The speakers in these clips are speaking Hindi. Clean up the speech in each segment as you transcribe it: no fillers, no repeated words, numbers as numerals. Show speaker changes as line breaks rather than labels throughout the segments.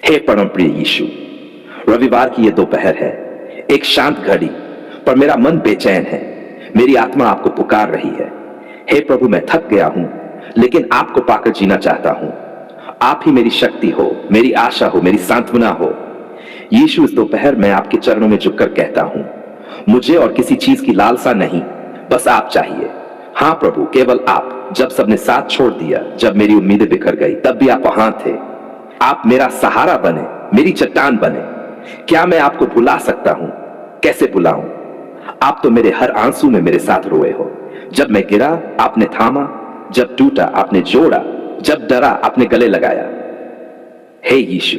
हे परम प्रिय यीशु, रविवार की यह दोपहर है, एक शांत घड़ी, पर मेरा मन बेचैन है। मेरी आत्मा आपको पुकार रही है। हे प्रभु, मैं थक गया हूं, लेकिन आपको पाकर जीना चाहता हूं। आप ही मेरी शक्ति हो, मेरी आशा हो, मेरी सांत्वना हो। यीशु, इस दोपहर मैं आपके चरणों में झुककर कहता हूं, मुझे और किसी चीज की लालसा नहीं, बस आप चाहिए। हाँ प्रभु, केवल आप। जब सबने साथ छोड़ दिया, जब मेरी उम्मीदें बिखर गई, तब भी आप वहां थे। आप मेरा सहारा बने, मेरी चट्टान बने। क्या मैं आपको भुला सकता हूं? कैसे भुलाऊं? आप तो मेरे हर आंसू में मेरे साथ रोए हो। जब मैं गिरा, आपने थामा। जब टूटा, आपने जोड़ा। जब डरा, आपने गले लगाया। हे यीशु,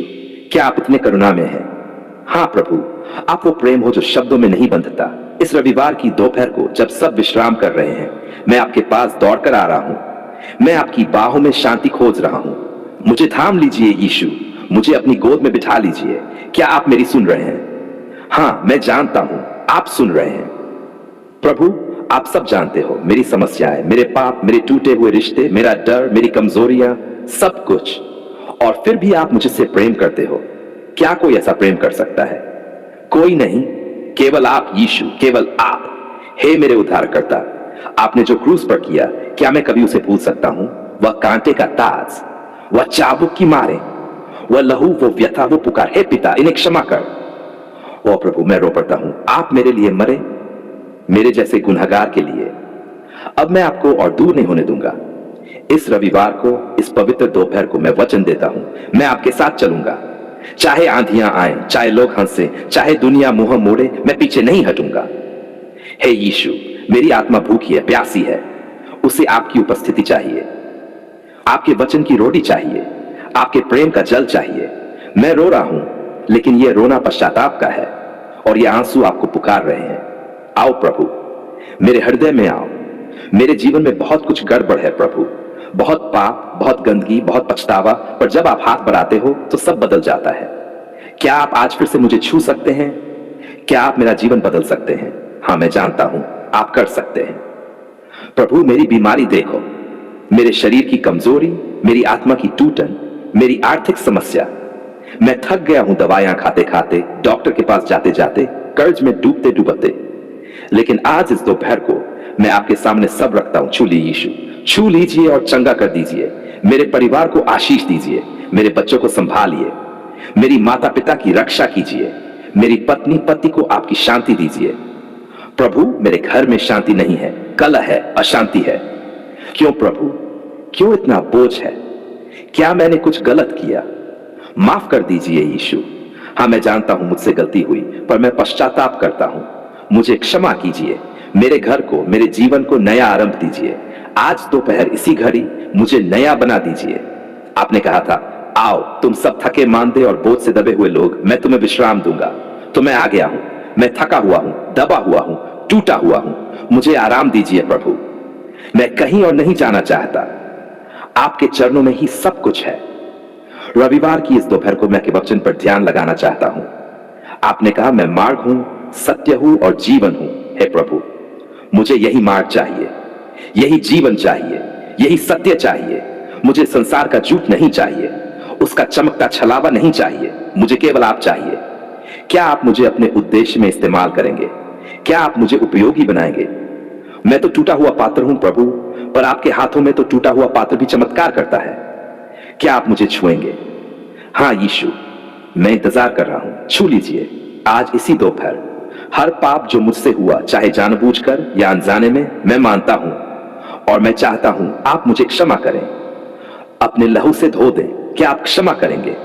क्या आप इतने करुणा में हैं? हाँ प्रभु, आप वो प्रेम हो जो शब्दों में नहीं बंधता। इस रविवार की दोपहर को, जब सब विश्राम कर रहे हैं, मैं आपके पास दौड़कर आ रहा हूं। मैं आपकी बाहों में शांति खोज रहा हूं। मुझे थाम लीजिए यीशु, मुझे अपनी गोद में बिठा लीजिए। क्या आप मेरी सुन रहे हैं? हाँ, मैं जानता हूं आप सुन रहे हैं। प्रभु, आप सब जानते हो, मेरी समस्याएं, मेरे पाप, मेरे टूटे हुए रिश्ते, मेरा डर, मेरी कमजोरियां, सब कुछ। और फिर भी आप मुझसे प्रेम करते हो। क्या कोई ऐसा प्रेम कर सकता है? कोई नहीं, केवल आप यीशु, केवल आप। हे मेरे उद्धारकर्ता, आपने जो क्रूस पर किया, क्या मैं कभी उसे भूल सकता हूं? वह कांटे का ताज, वह चाबुक की मारे, वह लहू, वो व्यथा, वो पुकार, हे पिता, इन्हें क्षमा कर। ओ प्रभु, मैं रो पड़ता हूं, आप मेरे लिए मरे, मेरे जैसे गुनहगार के लिए। अब मैं आपको और दूर नहीं होने दूंगा। इस रविवार को, इस पवित्र दोपहर को मैं वचन देता हूं, मैं आपके साथ चलूंगा। चाहे आंधियां आए, चाहे लोग हंसे, चाहे दुनिया मुंह मोड़े, मैं पीछे नहीं हटूंगा। हे यीशु, मेरी आत्मा भूखी है, प्यासी है। उसे आपकी उपस्थिति चाहिए, आपके वचन की रोटी चाहिए, आपके प्रेम का जल चाहिए। मैं रो रहा हूं, लेकिन यह रोना पश्चाताप का है, और ये आंसू आपको पुकार रहे हैं। आओ प्रभु, मेरे हृदय में आओ। मेरे जीवन में बहुत कुछ गड़बड़ है प्रभु, बहुत पाप, बहुत गंदगी, बहुत पछतावा, पर जब आप हाथ बढ़ाते हो तो सब बदल जाता है। क्या आप आज फिर से मुझे छू सकते हैं? क्या आप मेरा जीवन बदल सकते हैं? हाँ, मैं जानता हूं आप कर सकते हैं। प्रभु, मेरी बीमारी देखो, मेरे शरीर की कमजोरी, मेरी आत्मा की टूटन, मेरी आर्थिक समस्या। मैं थक गया हूं दवाइयां खाते खाते, डॉक्टर के पास जाते जाते, कर्ज में डूबते डूबते। लेकिन आज इस दोपहर को मैं आपके सामने सब रखता हूं। छू लीजिए यीशु, छू लीजिए और चंगा कर दीजिए। मेरे परिवार को आशीष दीजिए, मेरे बच्चों को संभालिए, मेरी माता पिता की रक्षा कीजिए, मेरी पत्नी पति को आपकी शांति दीजिए। प्रभु, मेरे घर में शांति नहीं है, कलह है, अशांति है। क्यों प्रभु, क्यों इतना बोझ है? क्या मैंने कुछ गलत किया? माफ कर दीजिए यीशु। हाँ, मैं जानता हूं मुझसे गलती हुई, पर मैं पश्चाताप करता हूं। मुझे क्षमा कीजिए। मेरे घर को, मेरे जीवन को नया आरंभ दीजिए। आज दोपहर इसी घड़ी मुझे नया बना दीजिए। आपने कहा था, आओ तुम सब थके मांदे और बोझ से दबे हुए लोग, मैं तुम्हें विश्राम दूंगा। तो मैं आ गया हूं। मैं थका हुआ हूं, दबा हुआ हूं, टूटा हुआ हूं। मुझे आराम दीजिए प्रभु। मैं कहीं और नहीं जाना चाहता, आपके चरणों में ही सब कुछ है। रविवार की इस दोपहर को मैं आपके वचन पर ध्यान लगाना चाहता हूं। आपने कहा, मैं मार्ग हूं, सत्य हूं और जीवन हूं। हे प्रभु, मुझे यही मार्ग चाहिए, यही जीवन चाहिए, यही सत्य चाहिए। मुझे संसार का झूठ नहीं चाहिए, उसका चमकता छलावा नहीं चाहिए। मुझे केवल आप चाहिए। क्या आप मुझे अपने उद्देश्य में इस्तेमाल करेंगे? क्या आप मुझे उपयोगी बनाएंगे? मैं तो टूटा हुआ पात्र हूं प्रभु, पर आपके हाथों में तो टूटा हुआ पात्र भी चमत्कार करता है। क्या आप मुझे छुएंगे? हाँ यीशु, मैं इंतजार कर रहा हूं। छू लीजिए आज इसी दोपहर। हर पाप जो मुझसे हुआ, चाहे जानबूझकर या अनजाने में, मैं मानता हूं और मैं चाहता हूं आप मुझे क्षमा करें, अपने लहू से धो दें। क्या आप क्षमा करेंगे?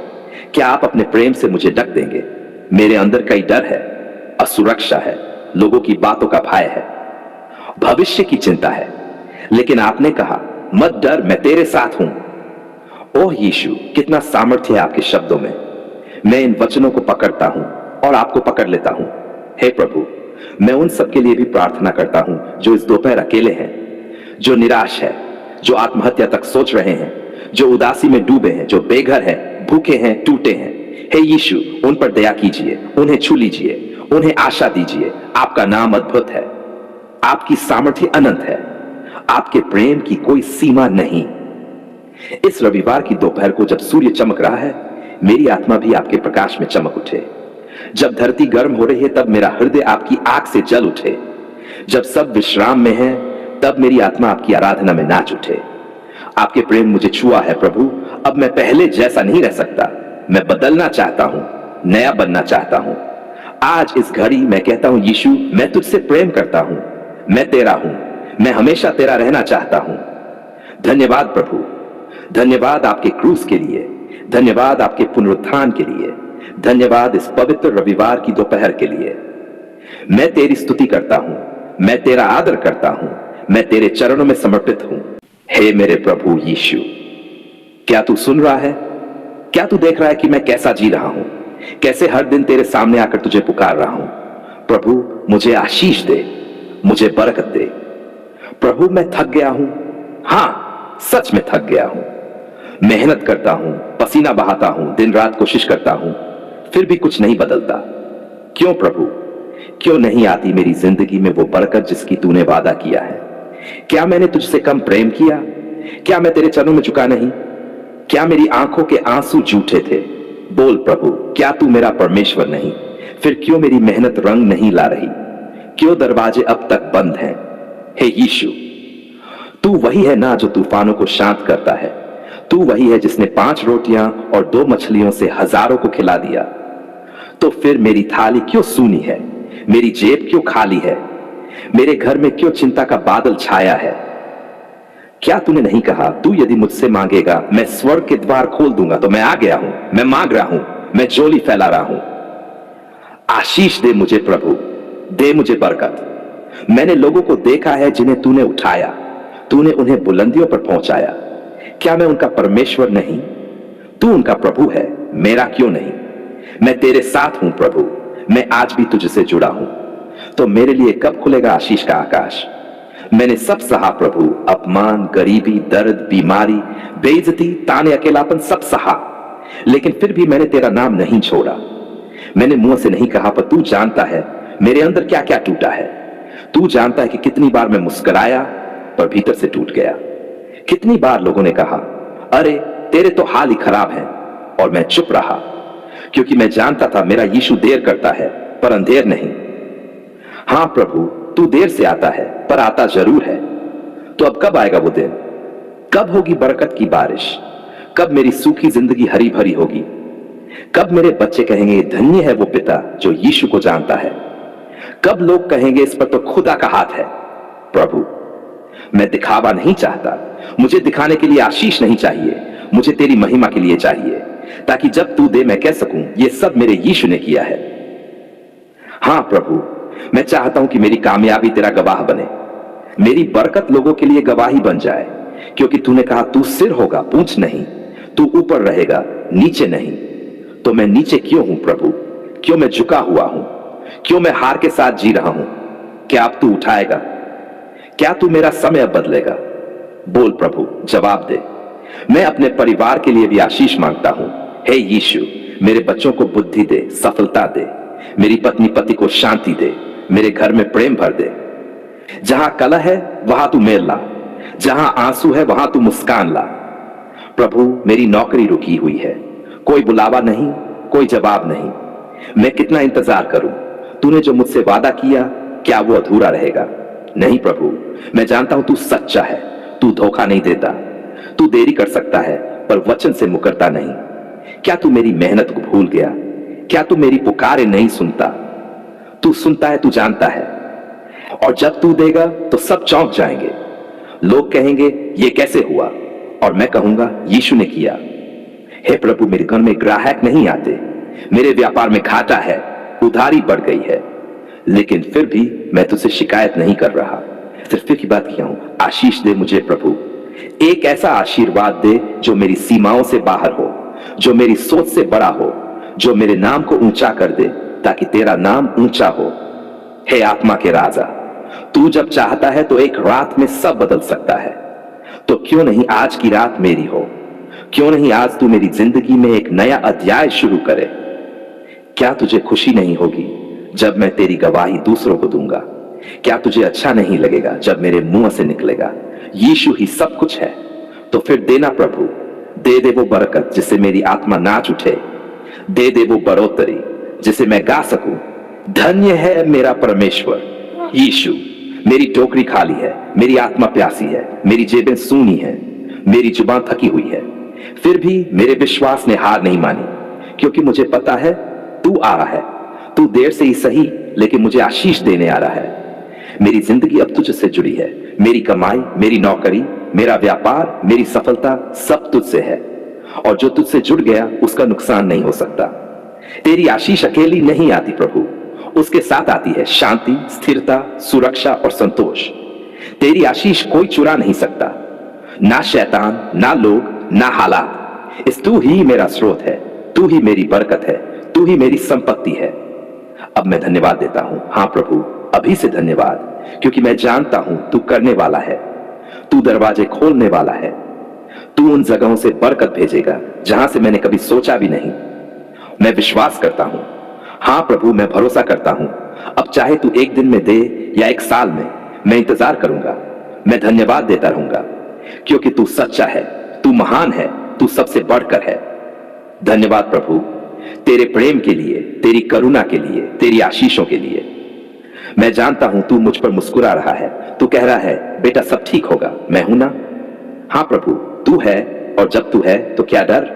क्या आप अपने प्रेम से मुझे ढक देंगे? मेरे अंदर कई डर है, असुरक्षा है, लोगों की बातों का भय है, भविष्य की चिंता है, लेकिन आपने कहा, मत डर, मैं तेरे साथ हूं। ओह यीशु, कितना सामर्थ्य है आपके शब्दों में। मैं इन वचनों को पकड़ता हूं और आपको पकड़ लेता हूं। हे प्रभु, मैं उन सब के लिए भी प्रार्थना करता हूं जो इस दोपहर अकेले हैं, जो निराश है, जो आत्महत्या तक सोच रहे हैं, जो उदासी में डूबे हैं, जो बेघर हैं, भूखे हैं, टूटे हैं। हे यीशु, उन पर दया कीजिए, उन्हें छू लीजिए, उन्हें आशा दीजिए। आपका नाम अद्भुत है, आपकी सामर्थ्य अनंत है, आपके प्रेम की कोई सीमा नहीं। इस रविवार की दोपहर को जब सूर्य चमक रहा है, मेरी आत्मा भी आपके प्रकाश में चमक उठे। जब धरती गर्म हो रही है तब मेरा हृदय आपकी आग से जल उठे। जब सब विश्राम में है तब मेरी आत्मा आपकी आराधना में नाच उठे। आपके प्रेम मुझे छुआ है प्रभु, अब मैं पहले जैसा नहीं रह सकता। मैं बदलना चाहता हूं, नया बनना चाहता हूं। आज इस घड़ी मैं कहता हूं यीशु, मैं तुझसे प्रेम करता हूं, मैं तेरा हूं, मैं हमेशा तेरा रहना चाहता हूं। धन्यवाद प्रभु, धन्यवाद आपके क्रूस के लिए, धन्यवाद आपके पुनरुत्थान के लिए, धन्यवाद इस पवित्र रविवार की दोपहर के लिए। मैं तेरी स्तुति करता हूं, मैं तेरा आदर करता हूं, मैं तेरे चरणों में समर्पित हूं। हे मेरे प्रभु यीशु, क्या तू सुन रहा है? क्या तू देख रहा है कि मैं कैसा जी रहा हूं, कैसे हर दिन तेरे सामने आकर तुझे पुकार रहा हूं? प्रभु मुझे आशीष दे, मुझे बरकत दे। प्रभु मैं थक गया हूं, हां सच में थक गया हूं। मेहनत करता हूं, पसीना बहाता हूं, दिन रात कोशिश करता हूं, फिर भी कुछ नहीं बदलता। क्यों प्रभु, क्यों नहीं आती मेरी जिंदगी में वो बरकत जिसकी तूने वादा किया है? क्या मैंने तुझसे कम प्रेम किया? क्या मैं तेरे चरणों में झुका नहीं? क्या मेरी आंखों के आंसू झूठे थे? बोल प्रभु, क्या तू मेरा परमेश्वर नहीं? फिर क्यों मेरी मेहनत रंग नहीं ला रही? क्यों दरवाजे अब तक बंद हैं? हे यीशु, तू वही है ना जो तूफानों को शांत करता है। तू वही है जिसने 5 रोटियां और 2 मछलियों से हजारों को खिला दिया। तो फिर मेरी थाली क्यों सूनी है? मेरी जेब क्यों खाली है? मेरे घर में क्यों चिंता का बादल छाया है? क्या तूने नहीं कहा, तू यदि मुझसे मांगेगा मैं स्वर्ग के द्वार खोल दूंगा? तो मैं आ गया हूं, मैं मांग रहा हूं, मैं झोली फैला रहा हूं। आशीष दे मुझे प्रभु, दे मुझे बरकत। मैंने लोगों को देखा है जिन्हें तूने उठाया, तूने उन्हें बुलंदियों पर पहुंचाया। क्या मैं उनका परमेश्वर नहीं? तू उनका प्रभु है, मेरा क्यों नहीं? मैं तेरे साथ हूं प्रभु, मैं आज भी तुझसे जुड़ा हूं। तो मेरे लिए कब खुलेगा आशीष का आकाश? मैंने सब सहा प्रभु, अपमान, गरीबी, दर्द, बीमारी, बेइज्जती, ताने, अकेलापन सब सहा, लेकिन फिर भी मैंने तेरा नाम नहीं छोड़ा। मैंने मुंह से नहीं कहा, पर तू जानता है मेरे अंदर क्या क्या टूटा है। तू जानता है कि कितनी बार मैं मुस्कुराया पर भीतर से टूट गया। कितनी बार लोगों ने कहा, अरे तेरे तो हाल ही खराब है, और मैं चुप रहा, क्योंकि मैं जानता था मेरा यीशु देर करता है पर अंधेर नहीं। हां प्रभु, तू देर से आता है पर आता जरूर है। तो अब कब आएगा वो दिन? कब होगी बरकत की बारिश? कब मेरी सूखी जिंदगी हरी भरी होगी? कब मेरे बच्चे कहेंगे धन्य है वो पिता जो यीशु को जानता है? कब लोग कहेंगे इस पर तो खुदा का हाथ है? प्रभु मैं दिखावा नहीं चाहता, मुझे दिखाने के लिए आशीष नहीं चाहिए, मुझे तेरी महिमा के लिए चाहिए, ताकि जब तू दे मैं कह सकूं ये सब मेरे यीशु ने किया है। हां प्रभु, मैं चाहता हूं कि मेरी कामयाबी तेरा गवाह बने, मेरी बरकत लोगों के लिए गवाही बन जाए, क्योंकि तूने कहा तू सिर होगा पूंछ नहीं, तू ऊपर रहेगा नीचे नहीं। तो मैं नीचे क्यों हूं प्रभु? क्यों मैं झुका हुआ हूं? क्यों मैं हार के साथ जी रहा हूं? क्या अब तू उठाएगा? क्या तू मेरा समय अब बदलेगा? बोल प्रभु, जवाब दे। मैं अपने परिवार के लिए भी आशीष मांगता हूं। हे यीशु, मेरे बच्चों को बुद्धि दे, सफलता दे, मेरी पत्नी पति को शांति दे, मेरे घर में प्रेम भर दे। जहां कलह है वहां तू मेल ला, जहां आंसू है वहां तू मुस्कान ला। प्रभु मेरी नौकरी रुकी हुई है, कोई बुलावा नहीं, कोई जवाब नहीं। मैं कितना इंतजार करूं? तूने जो मुझसे वादा किया क्या वो अधूरा रहेगा? नहीं प्रभु, मैं जानता हूं तू सच्चा है, तू धोखा नहीं देता। तू देरी कर सकता है पर वचन से मुकरता नहीं। क्या तू मेरी मेहनत को भूल गया? क्या तू मेरी पुकारे नहीं सुनता? तू सुनता है, तू जानता है, और जब तू देगा तो सब चौंक जाएंगे। लोग कहेंगे ये कैसे हुआ, और मैं कहूंगा यीशु ने किया। हे प्रभु, मेरे घर में ग्राहक नहीं आते, मेरे व्यापार में घाटा है, उधारी बढ़ गई है, लेकिन फिर भी मैं तुझसे शिकायत नहीं कर रहा। सिर्फ एक ही बात किया हूं, आशीष दे मुझे प्रभु, एक ऐसा आशीर्वाद दे जो मेरी सीमाओं से बाहर हो, जो मेरी सोच से बड़ा हो, जो मेरे नाम को ऊंचा कर दे ताकि तेरा नाम ऊंचा हो। हे आत्मा के राजा, तू जब चाहता है तो एक रात में सब बदल सकता है। तो क्यों नहीं आज की रात मेरी हो? क्यों नहीं आज तू मेरी जिंदगी में एक नया अध्याय शुरू करे? क्या तुझे खुशी नहीं होगी जब मैं तेरी गवाही दूसरों को दूंगा? क्या तुझे अच्छा नहीं लगेगा जब मेरे मुंह से निकलेगा यीशु ही सब कुछ है? तो फिर देना प्रभु, दे दे वो बरकत जिससे मेरी आत्मा नाच उठे, दे दे वो बढ़ोतरी जिसे मैं गा सकूं। धन्य है मेरा परमेश्वर यीशु। मेरी टोकरी खाली है, मेरी आत्मा प्यासी है, मेरी जेबें सूनी है, मेरी जुबान थकी हुई है। फिर भी मेरे विश्वास ने हार नहीं मानी, क्योंकि मुझे पता है तू आ रहा है। तू देर से ही सही, लेकिन मुझे आशीष देने आ रहा है। मेरी जिंदगी अब तुझसे जुड़ी है। मेरी कमाई, मेरी नौकरी, मेरा व्यापार, मेरी सफलता सब तुझसे है, और जो तुझसे जुड़ गया उसका नुकसान नहीं हो सकता। तेरी आशीष अकेली नहीं आती प्रभु, उसके साथ आती है शांति, स्थिरता, सुरक्षा और संतोष। तेरी आशीष कोई चुरा नहीं सकता, ना शैतान, ना लोग, ना हालात। इस तू ही मेरा स्रोत है, तू ही मेरी बरकत है, तू ही मेरी संपत्ति है। अब मैं धन्यवाद देता हूं। हाँ प्रभु, अभी से धन्यवाद, क्योंकि मैं जानता हूं तू करने वाला है, तू दरवाजे खोलने वाला है, तू उन जगहों से बरकत भेजेगा जहां से मैंने कभी सोचा भी नहीं। मैं विश्वास करता हूं। हाँ प्रभु, मैं भरोसा करता हूं। अब चाहे तू एक दिन में दे या एक साल में, मैं इंतजार करूंगा। मैं धन्यवाद देता रहूंगा, क्योंकि तू सच्चा है, तू महान है, तू सबसे बढ़कर है। धन्यवाद प्रभु, तेरे प्रेम के लिए, तेरी करुणा के लिए, तेरी आशीषों के लिए। मैं जानता हूं तू मुझ पर मुस्कुरा रहा है, तू कह रहा है बेटा सब ठीक होगा, मैं हूं ना। हाँ प्रभु, तू है, और जब तू है तो क्या डर।